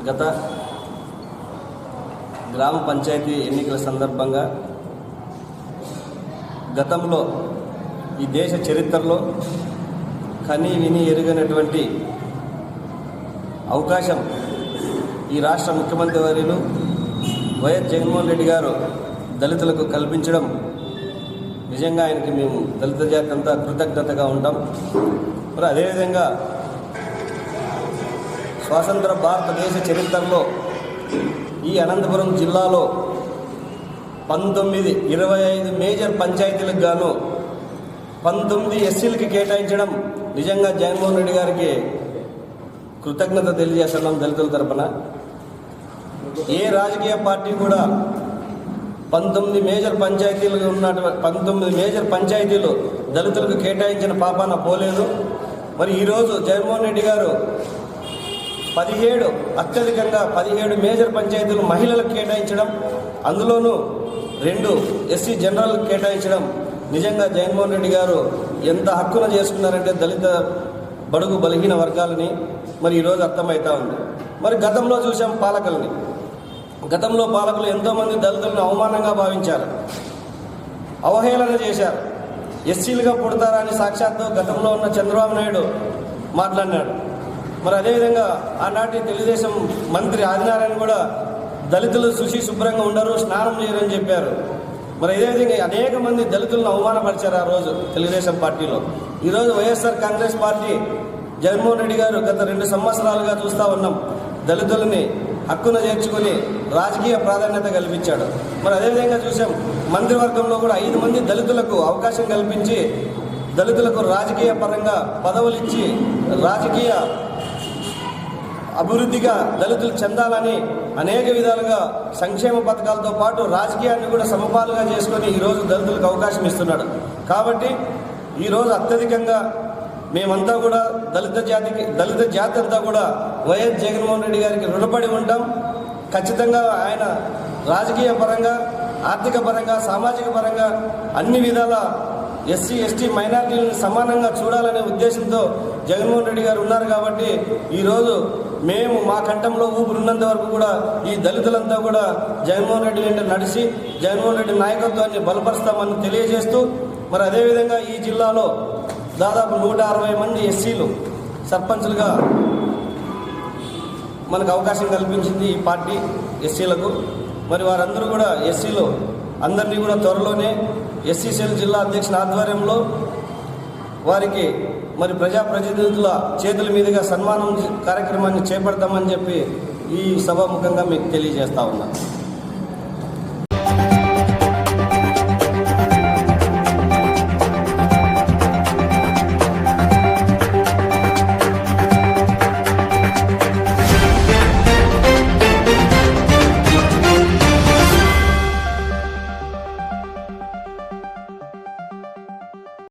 గత గ్రామ పంచాయతీ ఎన్నికల సందర్భంగా గతంలో ఈ దేశ చరిత్రలో కని విని ఎరుగనటువంటి అవకాశం ఈ రాష్ట్ర ముఖ్యమంత్రి వర్యులు వైఎస్ జగన్మోహన్ రెడ్డి గారు దళితులకు కల్పించడం నిజంగా ఆయనకి మేము దళిత జాతి అంతా కృతజ్ఞతగా ఉంటాం. మరి అదేవిధంగా స్వాతంత్ర భారతదేశ చరిత్రలో ఈ అనంతపురం జిల్లాలో 25 మేజర్ పంచాయతీలకు గాను 19 ఎస్సీలకి కేటాయించడం నిజంగా జగన్మోహన్ రెడ్డి గారికి కృతజ్ఞత తెలియజేస్తున్నాం. దళితుల తరపున ఏ రాజకీయ పార్టీ కూడా 19 మేజర్ పంచాయతీలు ఉన్నటువంటి 19 మేజర్ పంచాయతీలు దళితులకు కేటాయించిన పాపాన పోలేదు. మరి ఈరోజు జగన్మోహన్ రెడ్డి గారు 17 మేజర్ పంచాయతీలు మహిళలకు కేటాయించడం, అందులోనూ 2 ఎస్సీ జనరల్ కేటాయించడం నిజంగా జగన్మోహన్ రెడ్డి గారు ఎంత హక్కున చేసుకున్నారంటే దళిత బడుగు బలహీన వర్గాలని మరి ఈరోజు అర్థమవుతా ఉంది. మరి గతంలో చూసాం పాలకుల్ని. గతంలో పాలకులు ఎంతోమంది దళితులను అవమానంగా భావించారు, అవహేళన చేశారు. ఎస్సీలుగా పుడతారా అని సాక్షాత్తు గతంలో ఉన్న చంద్రబాబు నాయుడు మాట్లాడినాడు. మరి అదేవిధంగా ఆనాటి తెలుగుదేశం మంత్రి ఆదినారాయణ కూడా దళితులు శుచి శుభ్రంగా ఉండరు, స్నానం చేయరని చెప్పారు. మరి అదేవిధంగా అనేక మంది దళితులను అవమానపరిచారు ఆ రోజు తెలుగుదేశం పార్టీలో. ఈరోజు వైఎస్ఆర్ కాంగ్రెస్ పార్టీ జగన్మోహన్ రెడ్డి గారు గత 2 సంవత్సరాలుగా చూస్తూ ఉన్నాం, దళితులని హక్కున చేర్చుకుని రాజకీయ ప్రాధాన్యత కల్పించాడు. మరి అదేవిధంగా చూసాం మంత్రివర్గంలో కూడా 5 మంది దళితులకు అవకాశం కల్పించి దళితులకు రాజకీయ పరంగా పదవులు ఇచ్చి రాజకీయ అభివృద్ధిగా దళితులు చెందాలని అనేక విధాలుగా సంక్షేమ పథకాలతో పాటు రాజకీయాన్ని కూడా సమపాలుగా చేసుకొని ఈరోజు దళితులకు అవకాశం ఇస్తున్నాడు. కాబట్టి ఈరోజు అత్యధికంగా మేమంతా కూడా దళిత జాతి అంతా కూడా వైఎస్ జగన్మోహన్ రెడ్డి గారికి రుణపడి ఉంటాం. ఖచ్చితంగా ఆయన రాజకీయ పరంగా, ఆర్థిక పరంగా, సామాజిక పరంగా అన్ని విధాల ఎస్సీ ఎస్టీ మైనార్టీలను సమానంగా చూడాలనే ఉద్దేశంతో జగన్మోహన్ రెడ్డి గారు ఉన్నారు. కాబట్టి ఈరోజు మేము మా కంఠంలో ఊపిరిన్నంత వరకు కూడా ఈ దళితులంతా కూడా జగన్మోహన్ రెడ్డి వెంట నడిచి జగన్మోహన్ రెడ్డి నాయకత్వాన్ని బలపరుస్తామని తెలియజేస్తూ, మరి అదేవిధంగా ఈ జిల్లాలో దాదాపు 160 మంది ఎస్సీలు సర్పంచులుగా మనకు అవకాశం కల్పించింది ఈ పార్టీ ఎస్సీలకు. మరి వారందరూ కూడా ఎస్సీలు అందరినీ కూడా త్వరలోనే ఎస్సీ సెల్ జిల్లా అధ్యక్షుల ఆధ్వర్యంలో వారికి మరి ప్రజాప్రతినిధుల చేతుల మీదుగా సన్మానం కార్యక్రమాన్ని చేపడతామని చెప్పి ఈ సభాముఖంగా మీకు తెలియజేస్తా ఉన్నాను.